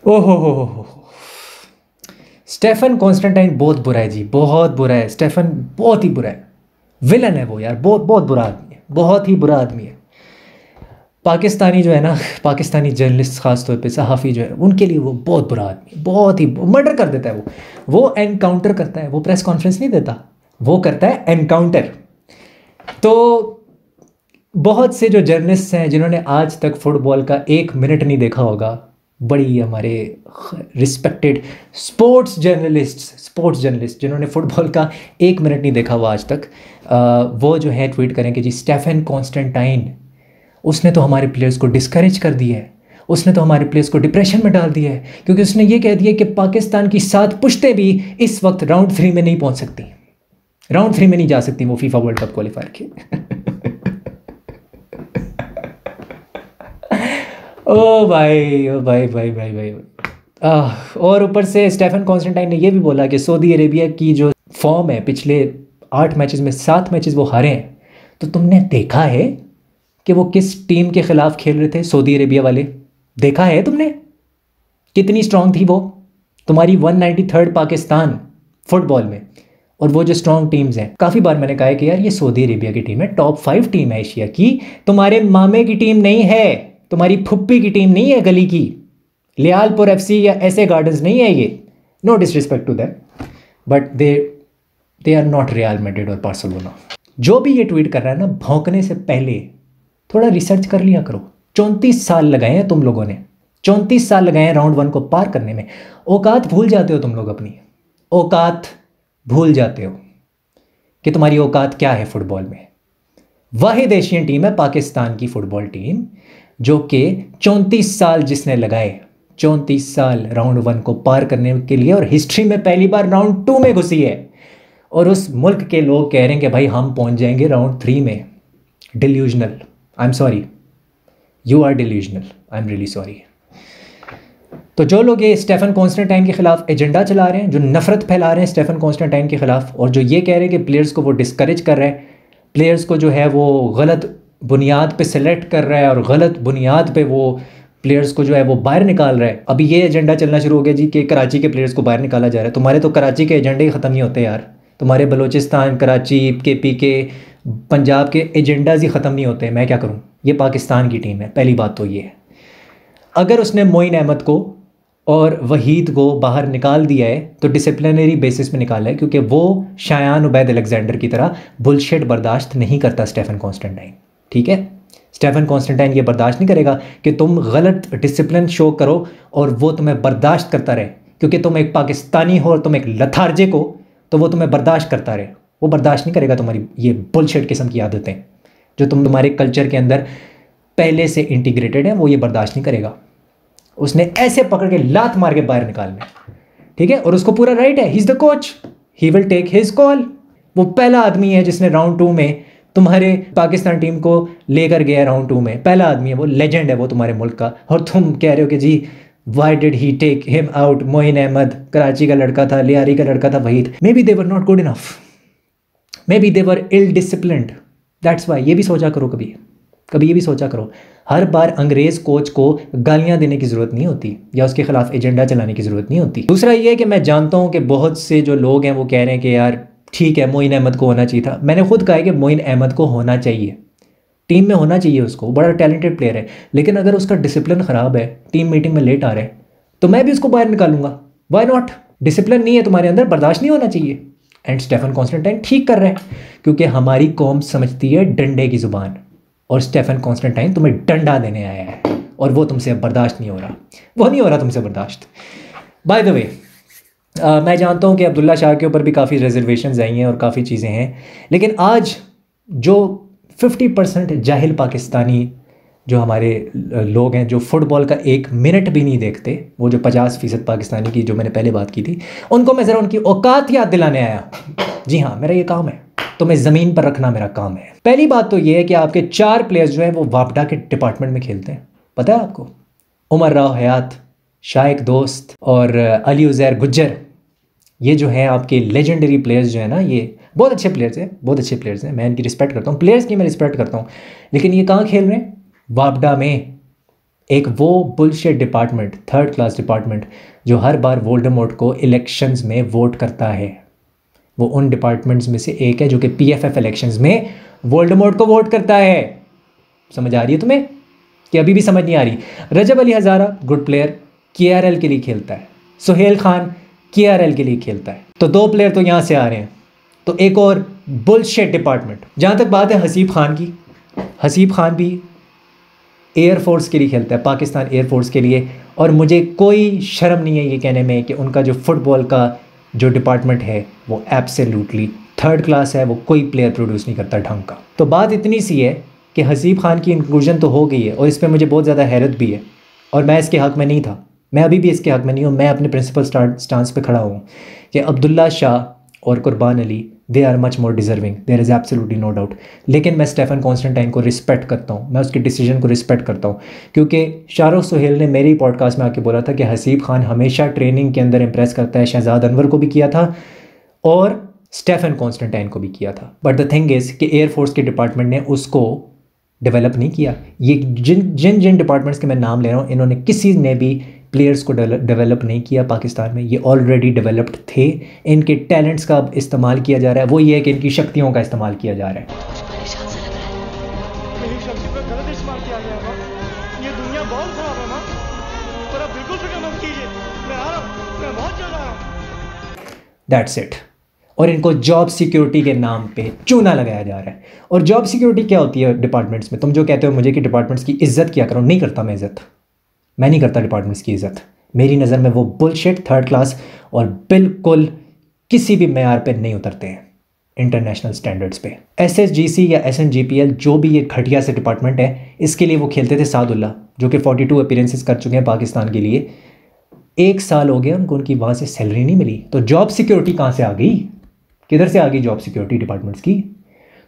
ओहो, Stephen Constantine बहुत बुरा है जी, बहुत बुरा है। स्टेफन बहुत ही बुरा है, विलन है वो यार, बहुत बहुत बुरा आदमी है, बहुत ही बुरा आदमी है। पाकिस्तानी जो है ना, पाकिस्तानी जर्नलिस्ट ख़ास तौर पे सहाफ़ी जो है, उनके लिए वो बहुत बुरा आदमी, बहुत ही मर्डर कर देता है। वो एनकाउंटर करता है, वो प्रेस कॉन्फ्रेंस नहीं देता, वो करता है एनकाउंटर। तो बहुत से जो जर्नलिस्ट हैं जिन्होंने आज तक फुटबॉल का 1 मिनट नहीं देखा होगा, बड़ी हमारे रिस्पेक्टेड स्पोर्ट्स जर्नलिस्ट जिन्होंने फुटबॉल का 1 मिनट नहीं देखा हुआ आज तक, वो जो है ट्वीट करें कि जी स्टेफन कॉन्स्टेंटाइन, उसने तो हमारे प्लेयर्स को डिस्करेज कर दिया है, उसने तो हमारे प्लेयर्स को डिप्रेशन में डाल दिया है, क्योंकि उसने ये कह दिया कि पाकिस्तान की 7 पुश्तें भी इस वक्त राउंड 3 में नहीं पहुंच सकती, राउंड 3 में नहीं जा सकती वो फीफा वर्ल्ड कप क्वालिफायर के। ओ भाई, ओ भाई भाई भाई भाई, और ऊपर से स्टेफन कॉन्स्टेंटाइन ने यह भी बोला कि सऊदी अरेबिया की जो फॉर्म है, पिछले 8 मैचेस में 7 मैचेस वो हारे हैं, तो तुमने देखा है कि वो किस टीम के ख़िलाफ़ खेल रहे थे? सऊदी अरेबिया वाले। देखा है तुमने कितनी स्ट्रांग थी वो? तुम्हारी 193rd पाकिस्तान फुटबॉल में, और वो जो स्ट्रांग टीम्स हैं, काफ़ी बार मैंने कहा है कि यार ये सऊदी अरेबिया की टीम है, टॉप 5 टीम है एशिया की, तुम्हारे मामे की टीम नहीं है, तुम्हारी फुप्पी की टीम नहीं है गली की, लियालपुर FC या ऐसे गार्डन्स नहीं है ये। No disrespect to them, but they are not Real Madrid और बार्सिलोना। जो भी ये ट्वीट कर रहा है ना, भौंकने से पहले थोड़ा रिसर्च कर लिया करो। 34 साल लगाए हैं तुम लोगों ने, 34 साल लगाए हैं राउंड 1 को पार करने में। औकात भूल जाते हो तुम लोग, अपनी औकात भूल जाते हो कि तुम्हारी औकात क्या है फुटबॉल में। वाहिद एशियन टीम है पाकिस्तान की फुटबॉल टीम, जो कि 34 साल जिसने लगाए, 34 साल राउंड 1 को पार करने के लिए, और हिस्ट्री में पहली बार राउंड 2 में घुसी है, और उस मुल्क के लोग कह रहे हैं कि भाई हम पहुंच जाएंगे राउंड 3 में। Delusional, I am sorry, you are delusional, I am really sorry. तो जो लोग ये स्टेफन कॉन्स्टेंटाइन के खिलाफ एजेंडा चला रहे हैं, जो नफरत फैला रहे हैं स्टेफन कॉन्स्टेंटाइन के खिलाफ, और जो ये कह रहे हैं कि प्लेयर्स को वो डिस्करेज कर रहे हैं, प्लेयर्स को जो है वो गलत बुनियाद पे सेलेक्ट कर रहा है, और गलत बुनियाद पे वो प्लेयर्स को जो है वो बाहर निकाल रहा है। अभी ये एजेंडा चलना शुरू हो गया जी कि कराची के प्लेयर्स को बाहर निकाला जा रहा है। तुम्हारे तो कराची के एजेंडे ही ख़त्म नहीं होते यार, तुम्हारे बलूचिस्तान, कराची, KPK, पंजाब के एजेंडाज ही ख़त्म नहीं होते। मैं क्या करूँ? ये पाकिस्तान की टीम है, पहली बात तो ये है। अगर उसने मोइन अहमद को और वहीद को बाहर निकाल दिया है तो डिसिप्लिनरी बेसिस पे निकाला है, क्योंकि वो शायान उबैद अलेक्जेंडर की तरह बुलशिट बर्दाश्त नहीं करता स्टेफन कॉन्स्टेंटाइन। ठीक है, स्टेफन कॉन्स्टेंटाइन ये बर्दाश्त नहीं करेगा कि तुम गलत डिसिप्लिन शो करो और वो तुम्हें बर्दाश्त करता रहे, क्योंकि तुम एक पाकिस्तानी हो और तुम एक लथार्जिक हो, तो वो तुम्हें बर्दाश्त करता रहे। वो बर्दाश्त नहीं करेगा तुम्हारी ये बुलशिट किस्म की आदतें जो तुम्हारे कल्चर के अंदर पहले से इंटीग्रेटेड है, वो ये बर्दाश्त नहीं करेगा। उसने ऐसे पकड़ के लात मार के बाहर निकालना, ठीक है, और उसको पूरा राइट है, he is the coach, he will take his call. वो पहला आदमी है जिसने राउंड 2 में तुम्हारे पाकिस्तान टीम को लेकर गया राउंड 2 में, पहला आदमी है वो, लेजेंड है वो तुम्हारे मुल्क का। और तुम कह रहे हो कि जी why did he take him out? Moin Ahmed Karachi का लड़का था, लियारी का लड़का था, Waheed, may be they were not good enough, may be they were ill disciplined, that's why. ये भी सोचा करो, कभी कभी ये भी सोचा करो। हर बार अंग्रेज़ कोच को गालियां देने की ज़रूरत नहीं होती या उसके खिलाफ एजेंडा चलाने की ज़रूरत नहीं होती। दूसरा ये है कि मैं जानता हूँ कि बहुत से जो लोग हैं वो कह रहे हैं कि यार ठीक है, मोइन अहमद को होना चाहिए था। मैंने खुद कहा है कि मोइन अहमद को होना चाहिए, टीम में होना चाहिए उसको, बड़ा टैलेंटेड प्लेयर है, लेकिन अगर उसका डिसिप्लिन ख़राब है, टीम मीटिंग में लेट आ रहा है, तो मैं भी उसको बाहर निकालूंगा। Why not? डिसिप्लिन नहीं है तुम्हारे अंदर, बर्दाश्त नहीं होना चाहिए। एंड स्टेफन कॉन्स्टेंटाइन ठीक कर रहे हैं, क्योंकि हमारी कौम समझती है डंडे की ज़ुबान, और स्टेफन कॉन्स्टेंटाइन तुम्हें डंडा देने आया है, और वो तुमसे अब बर्दाश्त नहीं हो रहा, वो नहीं हो रहा तुमसे बर्दाश्त। बाय द वे, मैं जानता हूँ कि अब्दुल्ला शाह के ऊपर भी काफ़ी रिजर्वेशंस आई हैं और काफ़ी चीज़ें हैं, लेकिन आज जो 50% जाहिल पाकिस्तानी जो हमारे लोग हैं, जो फुटबॉल का 1 मिनट भी नहीं देखते, वो जो 50% पाकिस्तानी की जो मैंने पहले बात की थी, उनको मैं ज़रा उनकी औकात याद दिलाने आया हूँ। जी हाँ, मेरा ये काम है, तो मैं ज़मीन पर रखना मेरा काम है। पहली बात तो ये है कि आपके 4 प्लेयर्स जो हैं वो वापडा के डिपार्टमेंट में खेलते हैं, पता है आपको? उमर राव हयात, शाइक दोस्त और अली उज़ैर गुज्जर, ये जो हैं आपके लेजेंडरी प्लेयर्स जो है ना, ये बहुत अच्छे प्लेयर्स हैं, बहुत अच्छे प्लेयर्स हैं, मैं इनकी रिस्पेक्ट करता हूँ, प्लेयर्स की मैं रिस्पेक्ट करता हूँ, लेकिन ये कहाँ खेल रहे हैं? वापडा में, एक वो bullshit department, third class department, जो हर बार वोल्डेमॉर्ट को इलेक्शंस में वोट करता है, वो उन डिपार्टमेंट्स में से एक है जो कि पीएफएफ इलेक्शंस में वोल्डेमॉर्ट को वोट करता है। समझ आ रही है तुम्हें कि अभी भी समझ नहीं आ रही? रजब अली हज़ारा गुड प्लेयर, केआरएल के लिए खेलता है। सुहेल खान केआरएल के लिए खेलता है। तो 2 प्लेयर तो यहाँ से आ रहे हैं। तो एक और बुलशिट डिपार्टमेंट। जहाँ तक बात है हसीब खान की, हसीब खान भी एयरफोर्स के लिए खेलता है, पाकिस्तान एयरफोर्स के लिए। और मुझे कोई शर्म नहीं है ये कहने में कि उनका जो फुटबॉल का जो डिपार्टमेंट है वो एब्सोल्युटली थर्ड क्लास है, वो कोई प्लेयर प्रोड्यूस नहीं करता ढंग का। तो बात इतनी सी है कि हसीब खान की इंक्लूजन तो हो गई है और इस पर मुझे बहुत ज़्यादा हैरत भी है, और मैं इसके हक़ में नहीं था, मैं अभी भी इसके हक़ में नहीं हूँ। मैं अपने प्रिंसिपल स्टांस पे खड़ा हूँ कि अब्दुल्ला शाह और Qurban Ali, they are much more deserving, there is absolutely no doubt. लेकिन मैं स्टेफन कॉन्स्टेंटाइन को रिस्पेक्ट करता हूँ, मैं उसके डिसीजन को रिस्पेक्ट करता हूँ, क्योंकि शाहरुख सुहेल ने मेरी पॉडकास्ट में आके बोला था कि हसीब खान हमेशा ट्रेनिंग के अंदर इंप्रेस करता है। शहजाद अनवर को भी किया था और स्टेफन कॉन्स्टेंटाइन को भी किया था। बट द थिंग इज़ कि एयरफोर्स के डिपार्टमेंट ने उसको डेवलप नहीं किया। ये जिन जिन डिपार्टमेंट्स के मैं नाम ले रहा हूँ, इन्होंने किसी ने भी प्लेयर्स को डेवलप नहीं किया पाकिस्तान में। ये ऑलरेडी डेवलप्ड थे, इनके टैलेंट्स का अब इस्तेमाल किया जा रहा है। वो ये है कि इनकी शक्तियों का इस्तेमाल किया जा रहा है। That's it. और इनको जॉब सिक्योरिटी के नाम पे चूना लगाया जा रहा है। और जॉब सिक्योरिटी क्या होती है डिपार्टमेंट्स में? तुम जो कहते हो मुझे कि डिपार्टमेंट्स की इज्जत किया करो, नहीं करता मैं इज्जत, मैं नहीं करता डिपार्टमेंट्स की इज्जत। मेरी नज़र में वो बुलशिट, थर्ड क्लास और बिल्कुल किसी भी मेयार पे नहीं उतरते हैं, इंटरनेशनल स्टैंडर्ड्स पे। एसएसजीसी या एसएनजीपीएल जो भी ये घटिया से डिपार्टमेंट है, इसके लिए वो खेलते थे सादुल्ला, जो कि 42 अपीयरेंसेस कर चुके हैं पाकिस्तान के लिए। 1 साल हो गया उनको, उनकी वहाँ से सैलरी नहीं मिली। तो जॉब सिक्योरिटी कहाँ से आ गई? किधर से आ गई जॉब सिक्योरिटी डिपार्टमेंट्स की?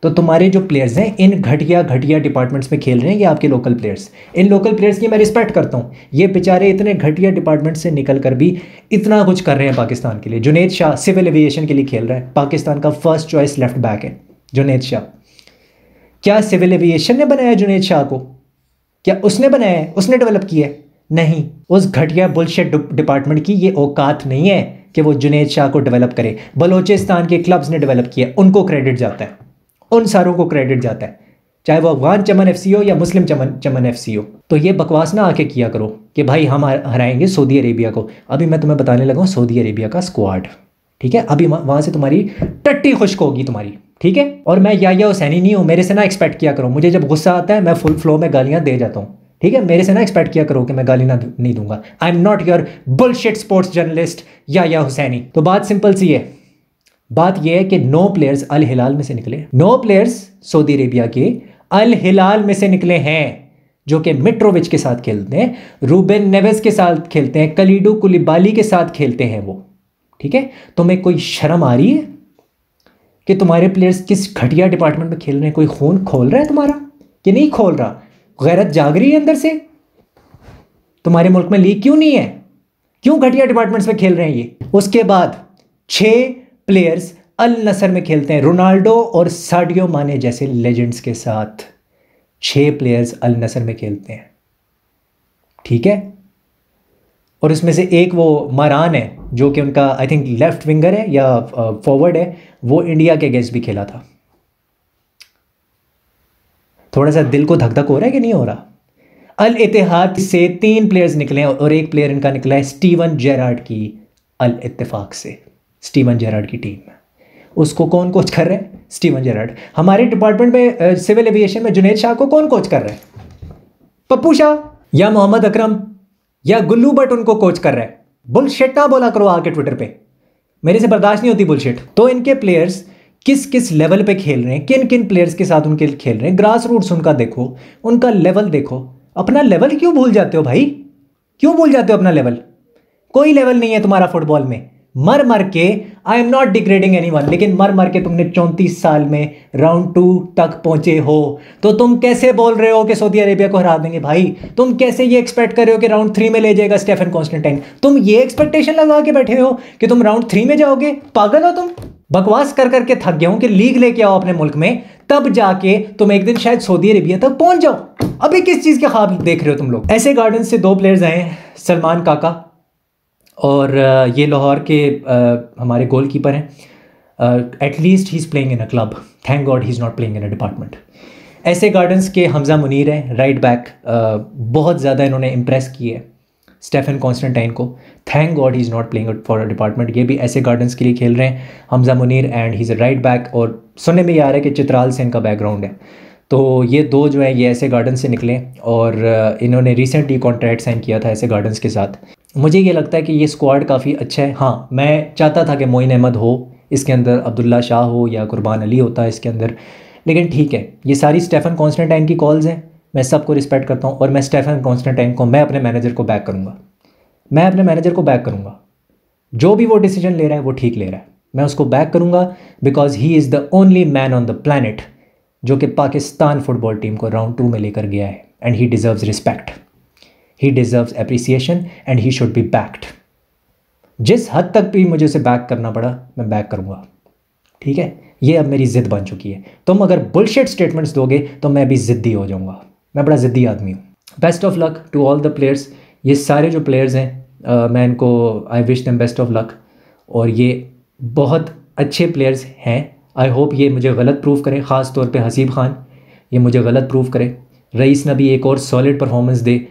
तो तुम्हारे जो प्लेयर्स हैं इन घटिया घटिया डिपार्टमेंट्स में खेल रहे हैं, ये आपके लोकल प्लेयर्स। इन लोकल प्लेयर्स की मैं रिस्पेक्ट करता हूँ, ये बेचारे इतने घटिया डिपार्टमेंट से निकल कर भी इतना कुछ कर रहे हैं पाकिस्तान के लिए। जुनैद शाह सिविल एविएशन के लिए खेल रहा है, पाकिस्तान का फर्स्ट चॉइस लेफ्ट बैक है जुनैद शाह। क्या सिविल एविएशन ने बनाया जुनैद शाह को? क्या उसने बनाया है? उसने डेवलप किया है? नहीं। उस घटिया बुलशिट डिपार्टमेंट की ये औकात नहीं है कि वो जुनैद शाह को डेवलप करे। बलोचिस्तान के क्लब्स ने डेवलप किया, उनको क्रेडिट जाता है, उन सारों को क्रेडिट जाता है, चाहे वो अफगान चमन एफसी हो या मुस्लिम चमन एफसी हो। तो ये बकवास ना आके किया करो कि भाई हम हराएंगे सऊदी अरेबिया को। अभी मैं तुम्हें बताने लगा हूँ सऊदी अरेबिया का स्क्वाड, ठीक है? अभी वहाँ से तुम्हारी टट्टी खुश्क होगी तुम्हारी, ठीक है? और मैं याह्या हुसैनी नहीं हूँ, मेरे से ना एक्सपेक्ट किया करो। मुझे जब गुस्सा आता है मैं फुल फ्लो में गालियाँ दे जाता हूँ, ठीक है? मेरे से ना एक्सपेक्ट किया करो कि मैं गाली नहीं दूंगा। I am not your bullshit sports journalist Yahya Hussaini. तो बात सिंपल सी है, बात यह है कि 9 प्लेयर्स अल हिलाल में से निकले, 9 प्लेयर्स सऊदी अरेबिया के अल हिलाल में से निकले हैं, जो कि मिट्रोविच के साथ खेलते हैं, रूबेन नेवेस के साथ खेलते हैं, कलीडू कुलिबाली के साथ खेलते हैं वो, ठीक है? तुम्हें कोई शर्म आ रही है कि तुम्हारे प्लेयर्स किस घटिया डिपार्टमेंट में खेल रहे हैं? कोई खून खोल रहा है तुम्हारा कि नहीं खोल रहा? गैरत जाग रही है अंदर से? तुम्हारे मुल्क में लीग क्यों नहीं है? क्यों घटिया डिपार्टमेंट्स में खेल रहे हैं ये? उसके बाद 6 प्लेयर्स अल नसर में खेलते हैं, रोनाल्डो और साडियो माने जैसे लेजेंड्स के साथ 6 प्लेयर्स अल नसर में खेलते हैं, ठीक है? और उसमें से एक वो मारान है जो कि उनका आई थिंक लेफ्ट विंगर है या फॉरवर्ड है, वो इंडिया के अगेंस्ट भी खेला था। थोड़ा सा दिल को धक धक हो रहा है कि नहीं हो रहा? अल इत्तेहाद से 3 प्लेयर्स निकले हैं और एक प्लेयर इनका निकला है स्टीवन जेरार्ड की अल इत्तेफाक से, स्टीवन जेरार्ड की टीम में। उसको कौन कोच कर रहे हैं? Steven Gerrard. हमारे डिपार्टमेंट में सिविल एविएशन में जुनैद शाह को कौन कोच कर रहा है? पप्पू शाह या मोहम्मद अकरम या गुल्लू भट्ट उनको कोच कर रहा है। बुलशिट ना बोला करो आके ट्विटर पे, मेरे से बर्दाश्त नहीं होती बुलशिट। तो इनके प्लेयर्स किस किस लेवल पे खेल रहे हैं, किन किन प्लेयर्स के साथ उनके खेल रहे हैं, ग्रास रूट्स उनका देखो, उनका लेवल देखो। अपना लेवल क्यों भूल जाते हो भाई? क्यों भूल जाते हो अपना लेवल? कोई लेवल नहीं है तुम्हारा फुटबॉल में। मर मर के, आई एम नॉट डिग्रेडिंग एनीवन, लेकिन मर मर के तुमने 34 साल में राउंड 2 तक पहुंचे हो, तो तुम कैसे बोल रहे हो कि सऊदी अरेबिया को हरा देंगे? भाई तुम कैसे ये एक्सपेक्ट कर रहे हो कि राउंड 3 में ले जाएगा स्टेफन कॉन्स्टेंटाइन? तुम ये एक्सपेक्टेशन लगा के बैठे हो कि तुम राउंड 3 में जाओगे? पागल हो तुम? बकवास कर करके थक गया हूं कि लीग लेके आओ अपने मुल्क में, तब जाके तुम एक दिन शायद सऊदी अरेबिया तक पहुंच जाओ। अभी किस चीज़ के ख्वाब देख रहे हो तुम लोग? ऐसे गार्डन से 2 प्लेयर्स आए हैं, सलमान काका और ये लाहौर के हमारे गोलकीपर हैं। At least he is playing in a club, thank God he is not playing in a department. ऐसे गार्डन्स के हमजा मुनीर हैं, राइट बैक, बहुत ज़्यादा इन्होंने इम्प्रेस किए है स्टेफन कॉन्स्टेंटाइन को, thank God he is not playing for a department. ये भी ऐसे गार्डन्स के लिए खेल रहे हैं, Hamza Munir and he is a right back. और सुनने में ये आ रहा है कि चित्राल से इनका बैकग्राउंड है। तो ये 2 जो है ये ऐसे गार्डन से निकले और इन्होंने रिसेंटली कॉन्ट्रैक्ट साइन किया था ऐसे गार्डन्स के साथ। मुझे ये लगता है कि ये स्क्वाड काफ़ी अच्छा है। हाँ, मैं चाहता था कि मोइन अहमद हो इसके अंदर, अब्दुल्ला शाह हो या कुर्बान अली होता है इसके अंदर, लेकिन ठीक है, ये सारी स्टेफन कॉन्स्टेंटाइन की कॉल्स हैं। मैं सबको रिस्पेक्ट करता हूँ और मैं स्टेफन कॉन्स्टेंटाइन को, मैं अपने मैनेजर को बैक करूँगा, मैं अपने मैनेजर को बैक करूँगा। जो भी वो डिसीजन ले रहा है वो ठीक ले रहा है, मैं उसको बैक करूँगा because he is the only man on the planet जो कि पाकिस्तान फुटबॉल टीम को राउंड 2 में लेकर गया है and he deserves respect, he deserves appreciation and he should be backed. जिस हद तक भी मुझे उसे बैक करना पड़ा मैं बैक करूँगा, ठीक है? ये अब मेरी ज़िद बन चुकी है। तुम अगर बुलशिट स्टेटमेंट्स दोगे तो मैं भी ज़िद्दी हो जाऊँगा, मैं बड़ा ज़िद्दी आदमी हूँ। Best of luck to all the players. ये सारे जो प्लेयर्स हैं मैं इनको I wish them best of luck, और ये बहुत अच्छे प्लेयर्स हैं। आई होप ये मुझे गलत प्रूव करें, ख़ास तौर पे हसीब खान ये मुझे गलत प्रूव करे, रईस नबी एक और सॉलिड परफॉर्मेंस दे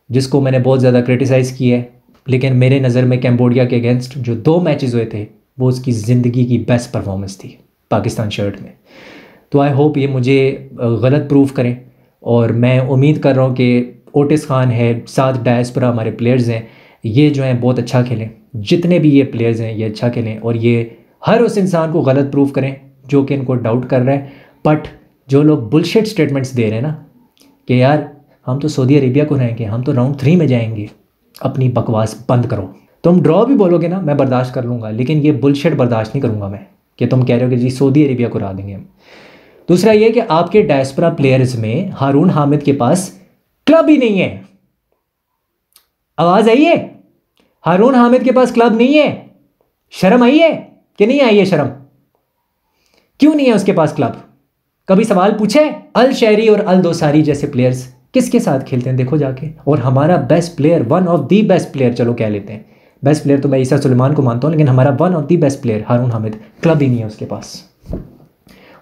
जिसको मैंने बहुत ज़्यादा क्रिटिसाइज़ किया है, लेकिन मेरे नज़र में कैम्बोडिया के अगेंस्ट जो 2 मैचेस हुए थे वो उसकी ज़िंदगी की बेस्ट परफॉर्मेंस थी पाकिस्तान शर्ट में। तो आई होप ये मुझे गलत प्रूव करें और मैं उम्मीद कर रहा हूँ कि ओटिस खान है, साथ डायस्पोरा हमारे प्लेयर्स हैं, ये जो हैं बहुत अच्छा खेलें, जितने भी ये प्लेयर्स हैं ये अच्छा खेलें और ये हर उस इंसान को गलत प्रूव करें जो कि इनको डाउट कर रहा है। बट जो लोग बुलशिट स्टेटमेंट्स दे रहे हैं ना कि यार हम तो सऊदी अरेबिया को रहेंगे, हम तो राउंड 3 में जाएंगे, अपनी बकवास बंद करो। तुम ड्रॉ भी बोलोगे ना मैं बर्दाश्त कर लूँगा, लेकिन ये बुलशिट बर्दाश्त नहीं करूँगा मैं कि तुम कह रहे हो कि जी सऊदी अरेबिया को हरा देंगे हम। दूसरा ये कि आपके डायस्पोरा प्लेयर्स में हारून हामिद के पास क्लब ही नहीं है। आवाज़ आई है? हारून हामिद के पास क्लब नहीं है। शर्म आई है कि नहीं आई है शर्म? क्यों नहीं है उसके पास क्लब? कभी सवाल पूछे? अल शहरी और अल दोसारी जैसे प्लेयर्स किसके साथ खेलते हैं देखो जाके। और हमारा best player, one of the best player, चलो कह लेते हैं बेस्ट प्लेयर तो मैं ईसा सुलेमान को मानता हूं, लेकिन हमारा one of the best player Haroon Hamid, club ही नहीं है उसके पास।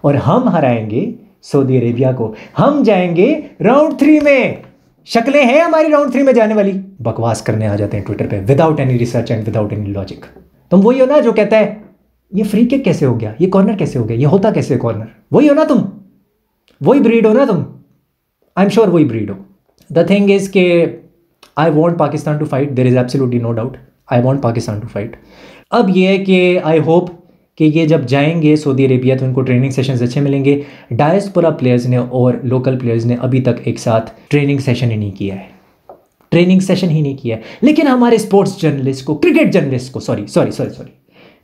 और हम हराएंगे सऊदी अरेबिया को, हम जाएंगे राउंड 3 में। शक्लें हैं हमारी राउंड 3 में जाने वाली। बकवास करने आ जाते हैं ट्विटर पे without any research and without any logic. तुम वही हो ना जो कहता है ये फ्री किक कैसे हो गया, ये कॉर्नर कैसे हो गया, ये होता कैसे कॉर्नर? वही हो ना तुम, वही ब्रीड हो ना तुम, आई एम श्योर वही ब्रीड हो। द थिंग इज के I want Pakistan to fight, there is absolutely no doubt, I want Pakistan to fight. अब ये है कि आई होप कि ये जब जाएंगे सऊदी अरेबिया तो इनको ट्रेनिंग सेशंस अच्छे मिलेंगे। डायस्पोरा प्लेयर्स ने और लोकल प्लेयर्स ने अभी तक एक साथ ट्रेनिंग सेशन ही नहीं किया है, ट्रेनिंग सेशन ही नहीं किया है। लेकिन हमारे स्पोर्ट्स जर्नलिस्ट को, क्रिकेट जर्नलिस्ट को, सॉरी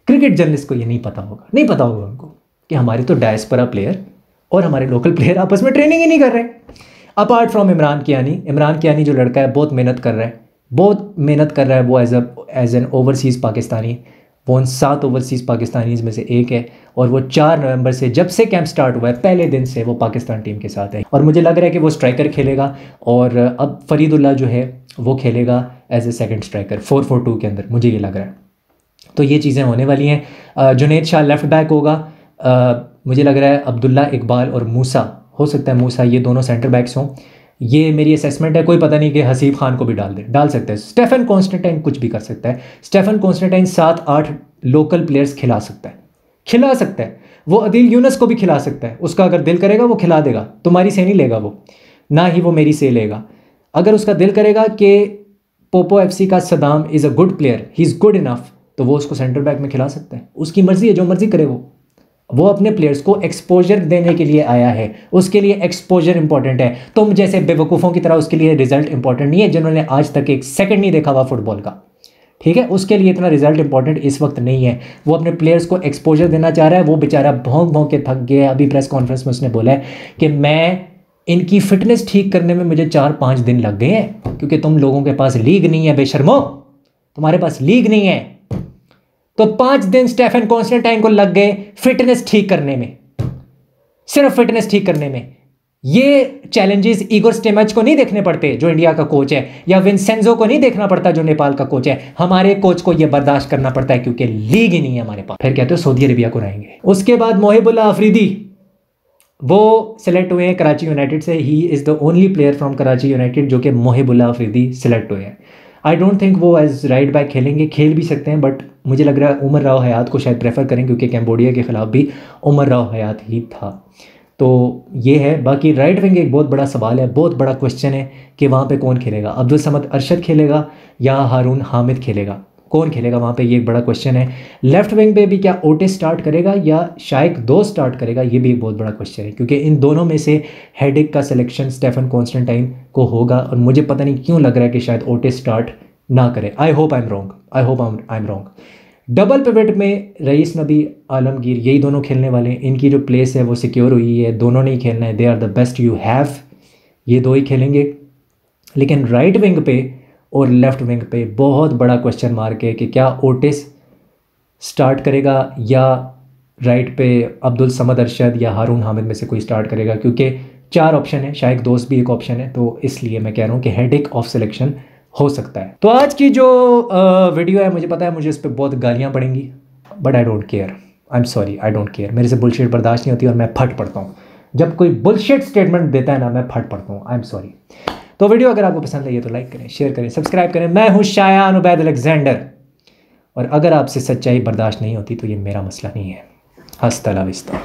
क्रिकेट जर्नलिस्ट को ये नहीं पता होगा, नहीं पता होगा उनको कि हमारे तो डायस्पोरा प्लेयर और हमारे लोकल प्लेयर आपस में ट्रेनिंग ही नहीं कर रहे। अपार्ट फ्रॉम इमरान कियानी जो लड़का है बहुत मेहनत कर रहा है, बहुत मेहनत कर रहा है। वो एज एन ओवरसीज़ पाकिस्तानी, वो उन 7 ओवरसीज़ पाकिस्तानीज़ में से एक है और वो 4 नवंबर से जब से कैंप स्टार्ट हुआ है पहले दिन से वो पाकिस्तान टीम के साथ है। और मुझे लग रहा है कि वो स्ट्राइकर खेलेगा और अब फरीदुल्ला जो है वो खेलेगा एज ए सेकंड स्ट्राइकर 4-4-2 के अंदर, मुझे ये लग रहा है। तो ये चीज़ें होने वाली हैं। जुनैद शाह लेफ़्ट बैक होगा, मुझे लग रहा है अब्दुल्ला इकबाल और मूसा, हो सकता है मूसा, ये दोनों सेंटर बैक्स हों। ये मेरी असेसमेंट है, कोई पता नहीं कि हसीब खान को भी डाल सकते हैं। स्टेफन कॉन्स्टेंटाइन कुछ भी कर सकता है। स्टेफन कॉन्स्टेंटाइन 7-8 लोकल प्लेयर्स खिला सकता है। वो अदील यूनस को भी खिला सकता है, उसका अगर दिल करेगा वो खिला देगा। तुम्हारी से नहीं लेगा वो, ना ही वो मेरी से लेगा। अगर उसका दिल करेगा कि पोपो FC का Saddam is a good player, he is good enough, तो वो उसको सेंटर बैक में खिला सकता है। उसकी मर्ज़ी है, जो मर्ज़ी करे वो अपने प्लेयर्स को एक्सपोजर देने के लिए आया है, उसके लिए एक्सपोजर इंपॉर्टेंट है। तुम जैसे बेवकूफ़ों की तरह उसके लिए रिजल्ट इंपॉर्टेंट नहीं है, जिन्होंने आज तक एक सेकंड नहीं देखा हुआ फुटबॉल का, ठीक है, उसके लिए इतना रिजल्ट इंपॉर्टेंट इस वक्त नहीं है। वो अपने प्लेयर्स को एक्सपोजर देना चाह रहा है। वो बेचारा भौंक के थक गया। अभी प्रेस कॉन्फ्रेंस में उसने बोला है कि मैं इनकी फिटनेस ठीक करने में मुझे 4-5 दिन लग गए हैं क्योंकि तुम लोगों के पास लीग नहीं है, बेशर्मो, तुम्हारे पास लीग नहीं है। तो 5 दिन स्टेफन कॉन्स्टेंटाइन को लग गए फिटनेस ठीक करने में। सिर्फ फिटनेस ठीक करने में। ये चैलेंजेस इगोर स्टिमैच को नहीं देखने पड़ते जो इंडिया का कोच है, या विंसेंजो को नहीं देखना पड़ता जो नेपाल का कोच है। हमारे कोच को ये बर्दाश्त करना पड़ता है क्योंकि लीग ही नहीं है हमारे पास। फिर कहते हो सऊदी अरेबिया को रहेंगे। उसके बाद मोहिबुल्लाह अफरीदी, वो सिलेक्ट हुए हैं कराची यूनाइटेड से। ही is the only player from Karachi United जो कि मोहिबुल्लाह अफरीदी सिलेक्ट हुए हैं। आई डोंट थिंक वो एज राइट बैक खेलेंगे, खेल भी सकते हैं, बट मुझे लग रहा है उमर राव हयात को शायद प्रेफर करें क्योंकि कैम्बोडिया के खिलाफ भी उमर राव हयात ही था। तो ये है। बाकी राइट विंग एक बहुत बड़ा सवाल है, बहुत बड़ा क्वेश्चन है कि वहाँ पे कौन खेलेगा। अब्दुल समद अरशद खेलेगा या हारून हामिद खेलेगा, कौन खेलेगा वहाँ पे, ये एक बड़ा क्वेश्चन है। लेफ्ट विंग पे भी क्या ओटिस स्टार्ट करेगा या शाइक दो स्टार्ट करेगा, ये भी एक बहुत बड़ा क्वेश्चन है क्योंकि इन दोनों में से हेडिक का सिलेक्शन स्टेफन कॉन्स्टेंटाइन को होगा और मुझे पता नहीं क्यों लग रहा है कि शायद ओटिस स्टार्ट ना करे। I hope I am wrong, I hope I am wrong. Double pivot में रईस नबी आलमगीर, यही दोनों खेलने वाले हैं। इनकी जो प्लेस है वो सिक्योर हुई है, दोनों ने ही खेलना है। They are the best you have, ये दो ही खेलेंगे। लेकिन राइट विंग पे और लेफ्ट विंग पे बहुत बड़ा क्वेश्चन मार्क है कि क्या ओटिस स्टार्ट करेगा या राइट पे अब्दुल समद अरशद या हारून हामिद में से कोई स्टार्ट करेगा, क्योंकि 4 ऑप्शन है, शायद दोस्त भी एक ऑप्शन है। तो इसलिए मैं कह रहा हूँ कि हेडेक ऑफ सिलेक्शन हो सकता है। तो आज की जो वीडियो है, मुझे पता है मुझे इस पर बहुत गालियाँ पड़ेंगी, but I don't care, I am sorry, I don't care. मेरे से बुलशिट बर्दाश्त नहीं होती और मैं फट पड़ता हूँ जब कोई बुलशिट स्टेटमेंट देता है ना, मैं फट पड़ता हूँ। आई एम सॉरी। तो वीडियो अगर आपको पसंद आई है तो लाइक करें, शेयर करें, सब्सक्राइब करें। मैं हूँ शायान उबैद अलेक्जेंडर, और अगर आपसे सच्चाई बर्दाश्त नहीं होती तो ये मेरा मसला नहीं है। हस्ता ला विस्ता।